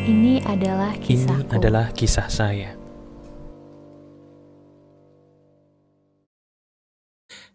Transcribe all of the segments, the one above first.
Ini adalah Ini kisahku. adalah kisah saya.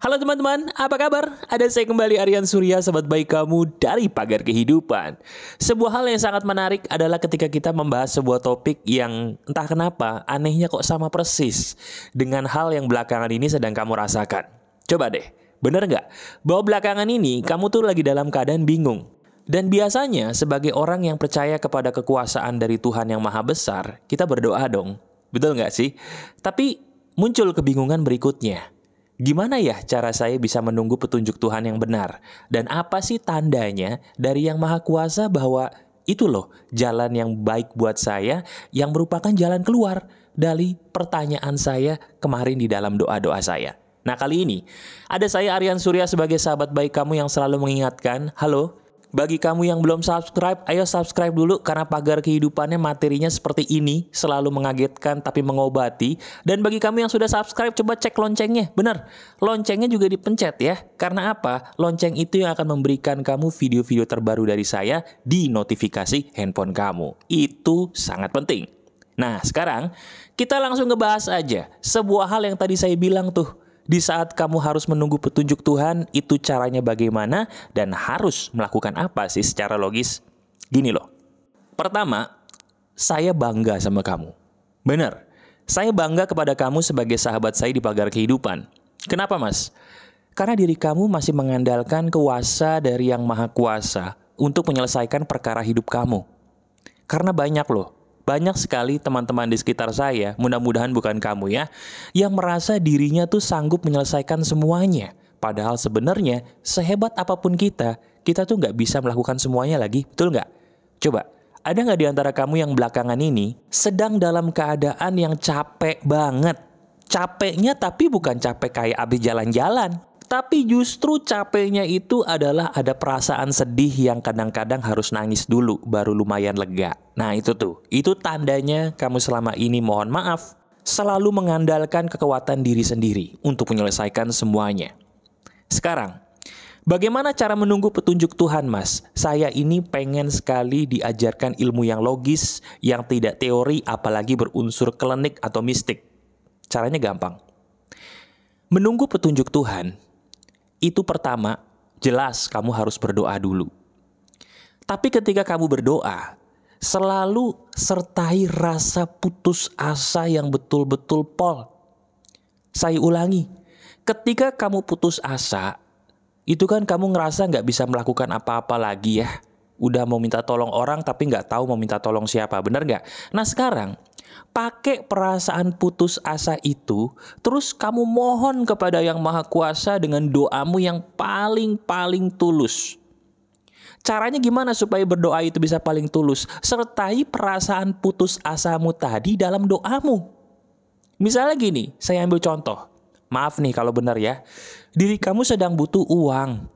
Halo teman-teman, apa kabar? Ada saya kembali, Aryan Surya, sahabat baik kamu dari Pagar Kehidupan. Sebuah hal yang sangat menarik adalah ketika kita membahas sebuah topik yang entah kenapa anehnya kok sama persis dengan hal yang belakangan ini sedang kamu rasakan. Coba deh, bener nggak? Bahwa belakangan ini kamu tuh lagi dalam keadaan bingung. Dan biasanya sebagai orang yang percaya kepada kekuasaan dari Tuhan yang Maha Besar, kita berdoa dong. Betul nggak sih? Tapi muncul kebingungan berikutnya. Gimana ya cara saya bisa menunggu petunjuk Tuhan yang benar? Dan apa sih tandanya dari Yang Maha Kuasa bahwa itu loh jalan yang baik buat saya yang merupakan jalan keluar dari pertanyaan saya kemarin di dalam doa-doa saya. Nah, kali ini ada saya Aryan Surya sebagai sahabat baik kamu yang selalu mengingatkan, halo, bagi kamu yang belum subscribe, ayo subscribe dulu karena Pagar Kehidupannya materinya seperti ini, selalu mengagetkan tapi mengobati. Dan bagi kamu yang sudah subscribe, coba cek loncengnya. Benar, loncengnya juga dipencet ya. Karena apa? Lonceng itu yang akan memberikan kamu video-video terbaru dari saya di notifikasi handphone kamu. Itu sangat penting. Nah, sekarang kita langsung ngebahas aja sebuah hal yang tadi saya bilang tuh. Di saat kamu harus menunggu petunjuk Tuhan, itu caranya bagaimana dan harus melakukan apa sih secara logis? Gini loh. Pertama, saya bangga sama kamu. Benar, saya bangga kepada kamu sebagai sahabat saya di Pagar Kehidupan. Kenapa, Mas? Karena diri kamu masih mengandalkan kuasa dari Yang Maha Kuasa untuk menyelesaikan perkara hidup kamu. Karena banyak sekali teman-teman di sekitar saya, mudah-mudahan bukan kamu ya, yang merasa dirinya tuh sanggup menyelesaikan semuanya. Padahal sebenarnya sehebat apapun kita tuh nggak bisa melakukan semuanya lagi, betul nggak? Coba, ada nggak di antara kamu yang belakangan ini sedang dalam keadaan yang capek banget? Capeknya tapi bukan capek kayak abis jalan-jalan. Tapi justru capeknya itu adalah ada perasaan sedih yang kadang-kadang harus nangis dulu baru lumayan lega. Nah itu tuh, itu tandanya kamu selama ini mohon maaf selalu mengandalkan kekuatan diri sendiri untuk menyelesaikan semuanya. Sekarang, bagaimana cara menunggu petunjuk Tuhan, Mas? Saya ini pengen sekali diajarkan ilmu yang logis, yang tidak teori apalagi berunsur klinik atau mistik. Caranya gampang. Menunggu petunjuk Tuhan itu pertama, jelas kamu harus berdoa dulu. Tapi ketika kamu berdoa, selalu sertai rasa putus asa yang betul-betul pol. Saya ulangi, ketika kamu putus asa, itu kan kamu ngerasa nggak bisa melakukan apa-apa lagi ya. Udah mau minta tolong orang tapi nggak tahu mau minta tolong siapa, bener nggak? Nah sekarang, pakai perasaan putus asa itu, terus kamu mohon kepada Yang Maha Kuasa dengan doamu yang paling tulus. Caranya gimana supaya berdoa itu bisa paling tulus? Sertai perasaan putus asamu tadi dalam doamu. Misalnya gini, saya ambil contoh. Maaf nih kalau benar ya. Diri kamu sedang butuh uang.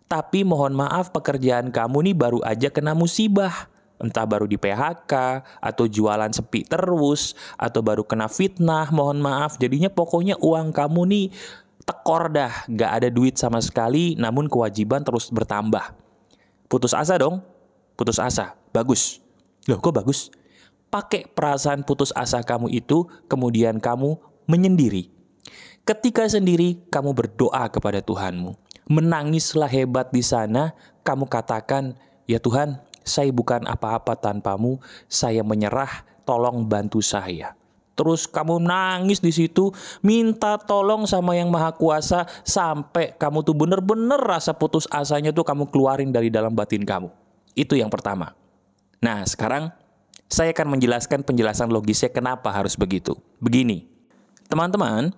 Tapi mohon maaf pekerjaan kamu nih baru aja kena musibah. Entah baru di PHK, atau jualan sepi terus, atau baru kena fitnah, mohon maaf. Jadinya pokoknya uang kamu nih tekor dah, gak ada duit sama sekali, namun kewajiban terus bertambah. Putus asa dong? Putus asa, bagus. Loh kok bagus? Pakai perasaan putus asa kamu itu, kemudian kamu menyendiri. Ketika sendiri, kamu berdoa kepada Tuhanmu. Menangislah hebat di sana, kamu katakan, ya Tuhan, saya bukan apa-apa tanpamu, saya menyerah, tolong bantu saya. Terus kamu nangis di situ, minta tolong sama Yang Maha Kuasa sampai kamu tuh bener-bener rasa putus asanya tuh kamu keluarin dari dalam batin kamu. Itu yang pertama. Nah sekarang saya akan menjelaskan penjelasan logisnya kenapa harus begitu. Begini, teman-teman,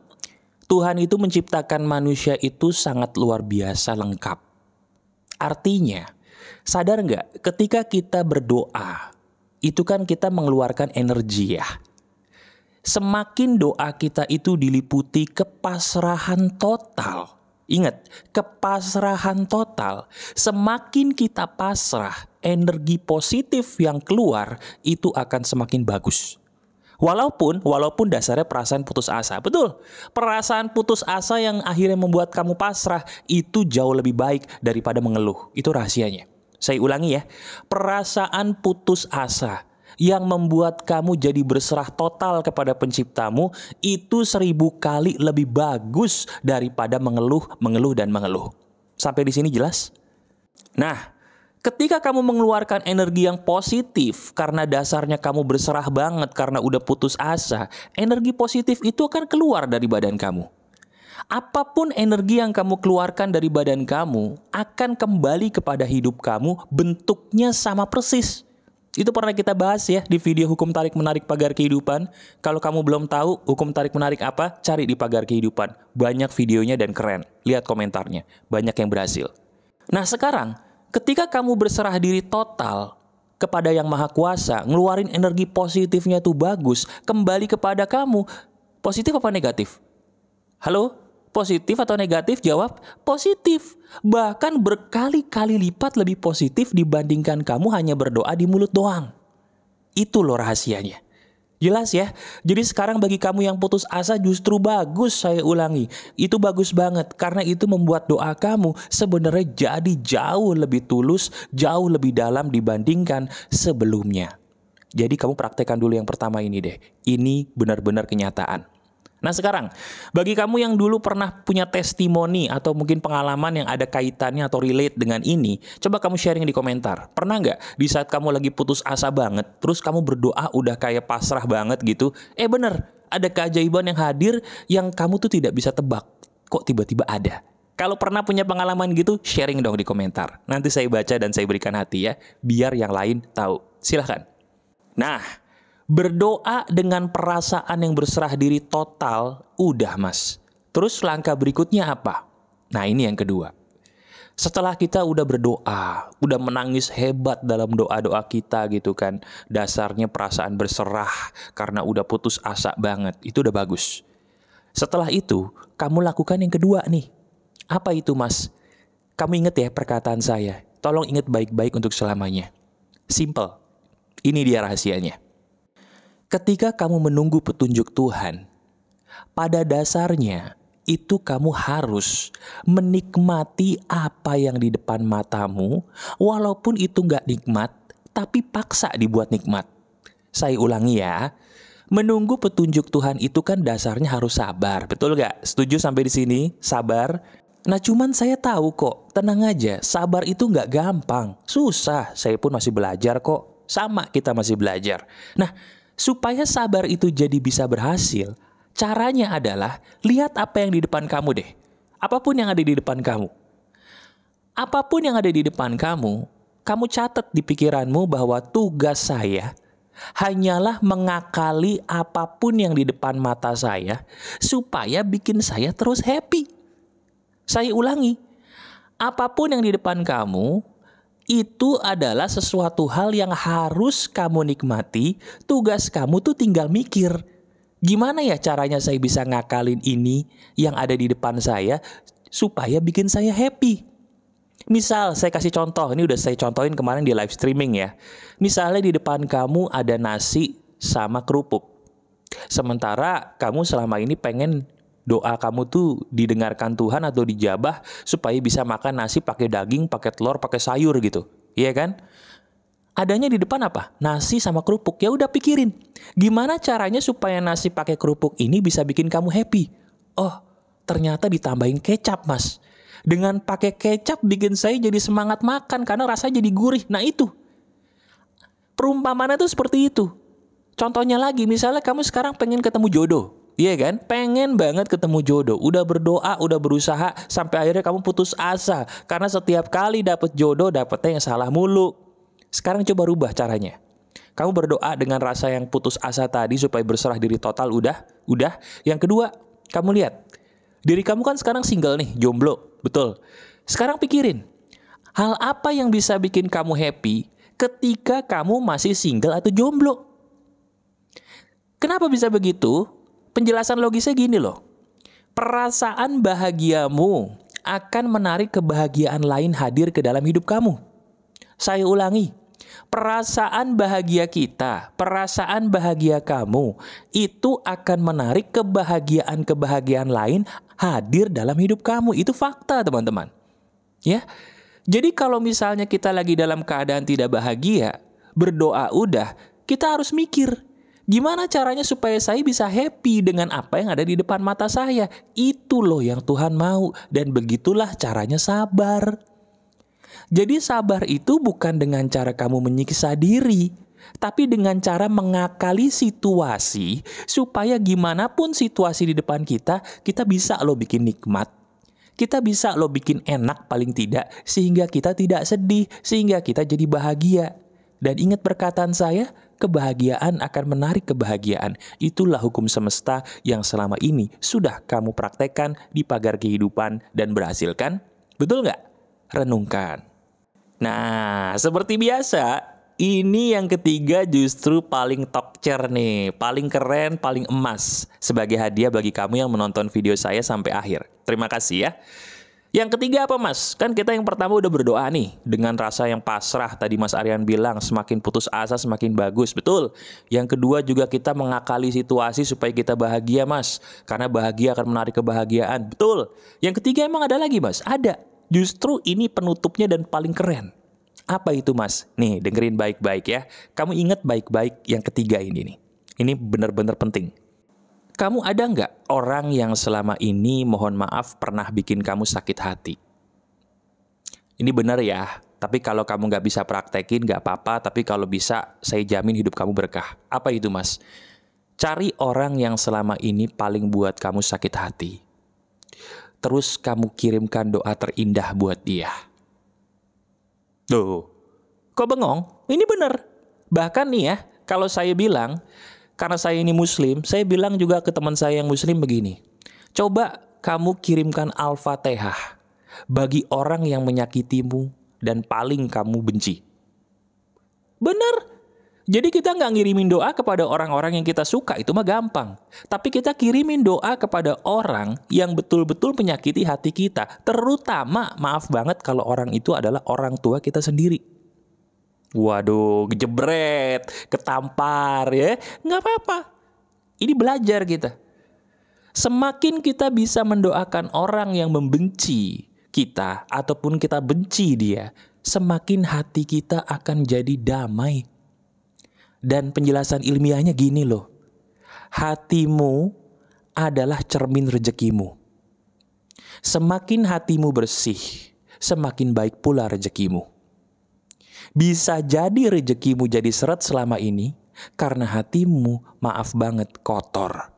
Tuhan itu menciptakan manusia itu sangat luar biasa lengkap. Artinya, sadar nggak ketika kita berdoa, itu kan kita mengeluarkan energi ya. Semakin doa kita itu diliputi kepasrahan total. Ingat, kepasrahan total. Semakin kita pasrah, energi positif yang keluar itu akan semakin bagus. Walaupun dasarnya perasaan putus asa. Betul, perasaan putus asa yang akhirnya membuat kamu pasrah itu jauh lebih baik daripada mengeluh. Itu rahasianya. Saya ulangi ya, perasaan putus asa yang membuat kamu jadi berserah total kepada penciptamu itu 1000 kali lebih bagus daripada mengeluh, mengeluh, dan mengeluh. Sampai di sini jelas? Nah, ketika kamu mengeluarkan energi yang positif karena dasarnya kamu berserah banget karena udah putus asa, energi positif itu akan keluar dari badan kamu. Apapun energi yang kamu keluarkan dari badan kamu akan kembali kepada hidup kamu, bentuknya sama persis. Itu pernah kita bahas ya di video hukum tarik-menarik pagar kehidupan. Kalau kamu belum tahu hukum tarik-menarik apa, cari di pagar kehidupan. Banyak videonya dan keren. Lihat komentarnya, banyak yang berhasil. Nah sekarang, ketika kamu berserah diri total kepada Yang Maha Kuasa, ngeluarin energi positifnya tuh bagus, kembali kepada kamu. Positif apa negatif? Halo? Positif atau negatif? Jawab positif. Bahkan berkali-kali lipat lebih positif dibandingkan kamu hanya berdoa di mulut doang. Itu loh rahasianya. Jelas ya? Jadi sekarang bagi kamu yang putus asa justru bagus, saya ulangi. Itu bagus banget karena itu membuat doa kamu sebenarnya jadi jauh lebih tulus, jauh lebih dalam dibandingkan sebelumnya. Jadi kamu praktekkan dulu yang pertama ini deh. Ini benar-benar kenyataan. Nah sekarang, bagi kamu yang dulu pernah punya testimoni atau mungkin pengalaman yang ada kaitannya atau relate dengan ini, coba kamu sharing di komentar. Pernah nggak di saat kamu lagi putus asa banget, terus kamu berdoa udah kayak pasrah banget gitu, bener, ada keajaiban yang hadir yang kamu tuh tidak bisa tebak. Kok tiba-tiba ada? Kalau pernah punya pengalaman gitu, sharing dong di komentar. Nanti saya baca dan saya berikan hati ya, biar yang lain tahu. Silahkan. Nah, berdoa dengan perasaan yang berserah diri total, udah mas. Terus langkah berikutnya apa? Nah ini yang kedua. Setelah kita udah berdoa, udah menangis hebat dalam doa-doa kita gitu kan. Dasarnya perasaan berserah karena udah putus asa banget. Itu udah bagus. Setelah itu, kamu lakukan yang kedua nih. Apa itu mas? Kamu ingat ya perkataan saya. Tolong ingat baik-baik untuk selamanya. Simple. Ini dia rahasianya. Ketika kamu menunggu petunjuk Tuhan, pada dasarnya itu kamu harus menikmati apa yang di depan matamu, walaupun itu nggak nikmat, tapi paksa dibuat nikmat. Saya ulangi ya, menunggu petunjuk Tuhan itu kan dasarnya harus sabar, betul nggak? Setuju sampai di sini? Sabar. Nah cuman saya tahu kok, tenang aja, sabar itu nggak gampang, susah. Saya pun masih belajar kok, sama kita masih belajar. Nah, supaya sabar itu jadi bisa berhasil, caranya adalah lihat apa yang di depan kamu deh. Apapun yang ada di depan kamu. Apapun yang ada di depan kamu, kamu catat di pikiranmu bahwa tugas saya hanyalah mengakali apapun yang di depan mata saya supaya bikin saya terus happy. Saya ulangi, apapun yang di depan kamu itu adalah sesuatu hal yang harus kamu nikmati. Tugas kamu tuh tinggal mikir, gimana ya caranya saya bisa ngakalin ini yang ada di depan saya supaya bikin saya happy. Misal saya kasih contoh, ini udah saya contohin kemarin di live streaming ya. Misalnya di depan kamu ada nasi sama kerupuk. Sementara kamu selama ini pengen doa kamu tuh didengarkan Tuhan atau dijabah supaya bisa makan nasi pakai daging, pakai telur, pakai sayur gitu. Iya kan? Adanya di depan apa? Nasi sama kerupuk. Ya udah pikirin. Gimana caranya supaya nasi pakai kerupuk ini bisa bikin kamu happy? Oh, ternyata ditambahin kecap, Mas. Dengan pakai kecap bikin saya jadi semangat makan karena rasanya jadi gurih. Nah, itu. Perumpamannya tuh seperti itu. Contohnya lagi, misalnya kamu sekarang pengen ketemu jodoh. Iya kan? Pengen banget ketemu jodoh. Udah berdoa, udah berusaha, sampai akhirnya kamu putus asa. Karena setiap kali dapet jodoh, dapetnya yang salah mulu. Sekarang coba rubah caranya. Kamu berdoa dengan rasa yang putus asa tadi supaya berserah diri total, udah. Yang kedua, kamu lihat. Diri kamu kan sekarang single nih, jomblo. Betul. Sekarang pikirin. Hal apa yang bisa bikin kamu happy ketika kamu masih single atau jomblo? Kenapa bisa begitu? Penjelasan logisnya gini loh. Perasaan bahagiamu akan menarik kebahagiaan lain hadir ke dalam hidup kamu. Saya ulangi. Perasaan bahagia kita, perasaan bahagia kamu itu akan menarik kebahagiaan-kebahagiaan lain hadir dalam hidup kamu. Itu fakta, teman-teman. Ya. Jadi kalau misalnya kita lagi dalam keadaan tidak bahagia, berdoa udah, kita harus mikir, gimana caranya supaya saya bisa happy dengan apa yang ada di depan mata saya. Itu loh yang Tuhan mau, dan begitulah caranya sabar. Jadi sabar itu bukan dengan cara kamu menyiksa diri, tapi dengan cara mengakali situasi supaya gimana pun situasi di depan kita bisa loh bikin nikmat. Kita bisa loh bikin enak paling tidak, sehingga kita tidak sedih, sehingga kita jadi bahagia. Dan ingat perkataan saya, kebahagiaan akan menarik kebahagiaan. Itulah hukum semesta yang selama ini sudah kamu praktekkan di pagar kehidupan dan berhasil kan? Betul nggak? Renungkan. Nah, seperti biasa, ini yang ketiga justru paling top chair nih, paling keren, paling emas sebagai hadiah bagi kamu yang menonton video saya sampai akhir. Terima kasih ya. Yang ketiga apa Mas? Kan kita yang pertama udah berdoa nih dengan rasa yang pasrah. Tadi Mas Aryan bilang semakin putus asa semakin bagus. Betul. Yang kedua juga kita mengakali situasi supaya kita bahagia Mas. Karena bahagia akan menarik kebahagiaan. Betul. Yang ketiga emang ada lagi Mas? Ada. Justru ini penutupnya dan paling keren. Apa itu Mas? Nih dengerin baik-baik ya. Kamu ingat baik-baik yang ketiga ini nih. Ini benar-benar penting. Kamu ada nggak orang yang selama ini mohon maaf pernah bikin kamu sakit hati? Ini benar ya. Tapi kalau kamu nggak bisa praktekin nggak apa-apa. Tapi kalau bisa saya jamin hidup kamu berkah. Apa itu Mas? Cari orang yang selama ini paling buat kamu sakit hati. Terus kamu kirimkan doa terindah buat dia. Tuh, kok bengong? Ini benar. Bahkan nih ya, kalau saya bilang, karena saya ini muslim, saya bilang juga ke teman saya yang muslim begini. Coba kamu kirimkan Al-Fatihah bagi orang yang menyakitimu dan paling kamu benci. Benar. Jadi kita nggak ngirimin doa kepada orang-orang yang kita suka, itu mah gampang. Tapi kita kirimin doa kepada orang yang betul-betul menyakiti hati kita. Terutama, maaf banget kalau orang itu adalah orang tua kita sendiri. Waduh, ngejebret, ketampar ya. Nggak apa-apa. Ini belajar kita. Semakin kita bisa mendoakan orang yang membenci kita, ataupun kita benci dia, semakin hati kita akan jadi damai. Dan penjelasan ilmiahnya gini loh. Hatimu adalah cermin rezekimu. Semakin hatimu bersih, semakin baik pula rezekimu. Bisa jadi rezekimu jadi seret selama ini karena hatimu, maaf banget, kotor.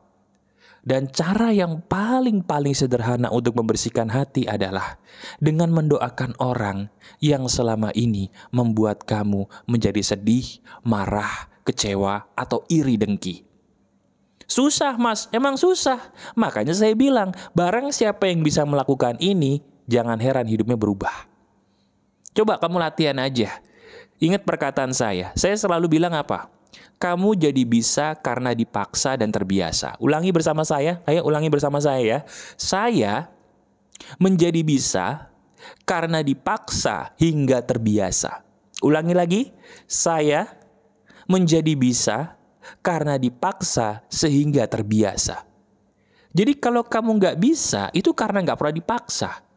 Dan cara yang paling sederhana untuk membersihkan hati adalah dengan mendoakan orang yang selama ini membuat kamu menjadi sedih, marah, kecewa, atau iri dengki. Susah Mas, emang susah. Makanya saya bilang, barang siapa yang bisa melakukan ini, jangan heran hidupnya berubah. Coba kamu latihan aja. Ingat perkataan saya selalu bilang apa? Kamu jadi bisa karena dipaksa dan terbiasa. Ulangi bersama saya, ayo ulangi bersama saya ya. Saya menjadi bisa karena dipaksa hingga terbiasa. Ulangi lagi, saya menjadi bisa karena dipaksa sehingga terbiasa. Jadi kalau kamu nggak bisa, itu karena nggak pernah dipaksa.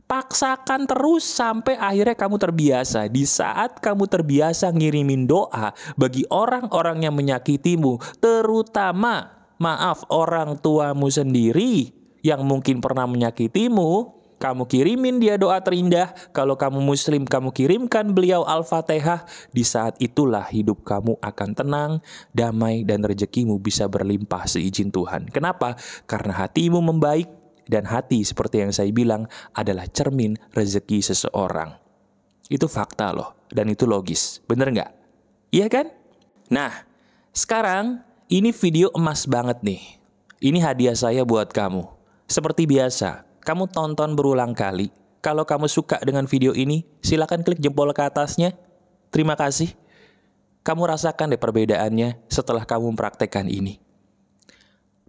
Paksakan terus sampai akhirnya kamu terbiasa. Di saat kamu terbiasa ngirimin doa bagi orang-orang yang menyakitimu, terutama, maaf, orang tuamu sendiri yang mungkin pernah menyakitimu, kamu kirimin dia doa terindah. Kalau kamu muslim, kamu kirimkan beliau Al-Fatihah. Di saat itulah hidup kamu akan tenang, damai, dan rezekimu bisa berlimpah seizin Tuhan. Kenapa? Karena hatimu membaik. Dan hati seperti yang saya bilang adalah cermin rezeki seseorang. Itu fakta loh. Dan itu logis. Bener nggak? Iya kan? Nah, sekarang ini video emas banget nih. Ini hadiah saya buat kamu. Seperti biasa, kamu tonton berulang kali. Kalau kamu suka dengan video ini, silakan klik jempol ke atasnya. Terima kasih. Kamu rasakan deh perbedaannya setelah kamu mempraktekkan ini.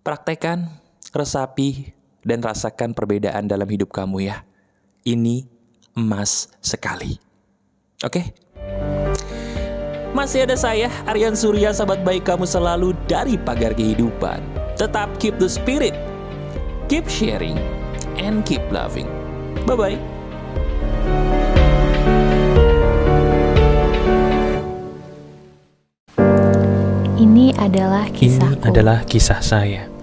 Praktekkan, resapi, dan rasakan perbedaan dalam hidup kamu ya. Ini emas sekali. Oke? Masih ada saya, Aryan Surya, sahabat baik kamu selalu dari Pagar Kehidupan. Tetap keep the spirit, keep sharing, and keep loving. Bye-bye. Ini adalah kisahku. Ini adalah kisah saya.